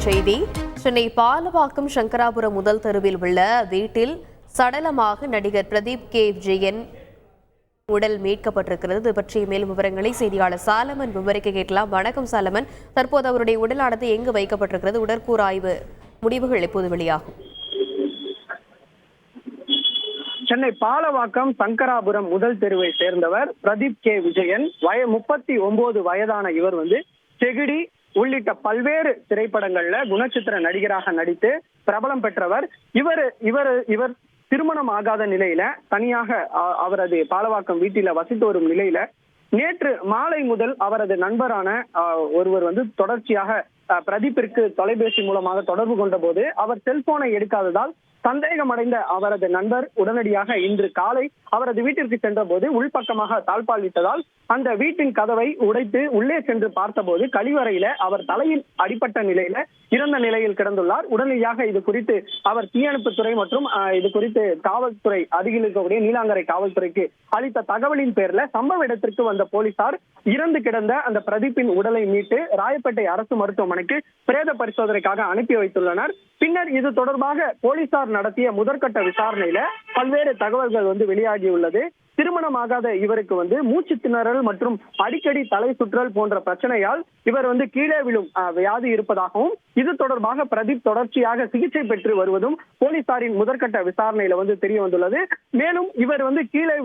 செய்தி. சென்னை பாலவாக்கம் சங்கராபுரம் முதல் தெருவில் உள்ள வீட்டில் சடலமாக நடிகர் பிரதீப் கே விஜயன் உடல் மீட்கப்பட்டிருக்கிறது. இது பற்றிய மேலும் விவரங்களை செய்தியாளர் சாலமன் விவரிக்க கேட்கலாம். வணக்கம் சாலமன், தற்போது அவருடைய உடலானது எங்கு வைக்கப்பட்டிருக்கிறது? உடற்கூறாய்வு முடிவுகள் எப்போது வெளியாகும்? சென்னை பாலவாக்கம் சங்கராபுரம் முதல் தெருவை சேர்ந்தவர் பிரதீப் கே விஜயன். 39 வயதான இவர் செகிடி உள்ளிட்ட பல்வேறு திரைப்படங்கள்ல குணச்சித்திர நடிகராக நடித்து பிரபலம் பெற்றவர். இவர் திருமணம் ஆகாத நிலையில தனியாக அவரது பாலவாக்கம் வீட்டில வசித்து வரும் நிலையில நேற்று மாலை முதல் அவரது நண்பரான ஒருவர் தொடர்ச்சியாக பிரதீப்பிற்கு தொலைபேசி மூலமாக தொடர்பு கொண்ட போது அவர் செல்போனை எடுக்காததால் சந்தேகமடைந்த அவரது நண்பர் உடனடியாக இன்று காலை அவரது வீட்டிற்கு சென்ற போது உள்பக்கமாக தாழ்பாலிட்டதால் அந்த வீட்டின் கதவை உடைத்து உள்ளே சென்று பார்த்தபோது கழிவறையில அவர் தலையில் அடிபட்ட நிலையில இறந்த நிலையில் கிடந்துள்ளார். உடனடியாக இது குறித்து அவர் தீயணைப்புத்துறை மற்றும் இது குறித்து காவல்துறை அருகில் இருக்கக்கூடிய நீலாங்கரை காவல்துறைக்கு அளித்த தகவலின் பேர்ல சம்பவ இடத்திற்கு வந்த போலீசார் இறந்து கிடந்த அந்த பிரதீப்பின் உடலை மீட்டு ராயப்பேட்டை அரசு மருத்துவமனைக்கு பிரேத பரிசோதனைக்காக அனுப்பி வைத்துள்ளனர். பின்னர் இது தொடர்பாக போலீசார் நடத்திய முதற்கட்ட விசாரணையில பல்வேறு தகவல்கள் வெளியாகியுள்ளது. திருமணமாகாத இவருக்கு மூச்சு திணறல் மற்றும் அடிக்கடி தலை சுற்றல் போன்ற பிரச்சனையால் இவர் கீழே விழும் வியாதி இருப்பதாகவும் இது தொடர்பாக பிரதீப் தொடர்ச்சியாக சிகிச்சை பெற்று வருவதும் போலீசாரின் முதற்கட்ட விசாரணையில தெரிய வந்துள்ளது. மேலும் இவர் கீழே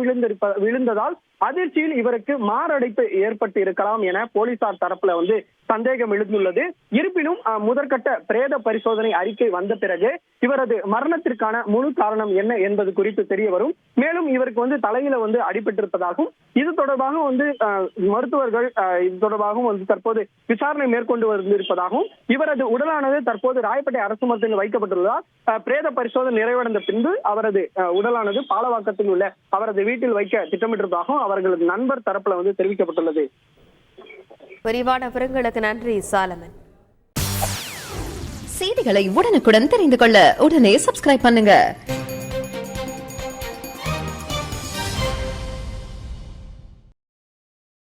விழுந்ததால் அதிர்ச்சியில் இவருக்கு மாரடைப்பு ஏற்பட்டு இருக்கலாம் என போலீசார் தரப்புல சந்தேகம் எழுந்துள்ளது. இருப்பினும் முதற்கட்ட பிரேத பரிசோதனை அறிக்கை வந்த பிறகு இவரது மரணத்திற்கான முழு காரணம் என்ன என்பது குறித்து தெரிய வரும். மேலும் இவருக்கு தலையில அடிபட்டிருப்பதாகவும் இது தொடர்பாக மருத்துவர்கள் இது தொடர்பாகவும் தற்போது விசாரணை மேற்கொண்டு வந்திருப்பதாகவும் இவரது உடலானது தற்போது ராயப்பேட்டை அரசு மருத்துவமனையில் வைக்கப்பட்டுள்ளதால் பிரேத பரிசோதனை நிறைவடைந்த பின்பு அவரது உடலானது பாலவாக்கத்தில் உள்ள அவரது வீட்டில் வைக்க திட்டமிட்டிருப்பதாகவும் அவர்களது நண்பர் தரப்புல தெரிவிக்கப்பட்டுள்ளது. விரிவான விவரங்களுக்கு நன்றி சாலமன். செய்திகளை உடனுக்குடன் தெரிந்து கொள்ள உடனே சப்ஸ்கிரைப் பண்ணுங்க.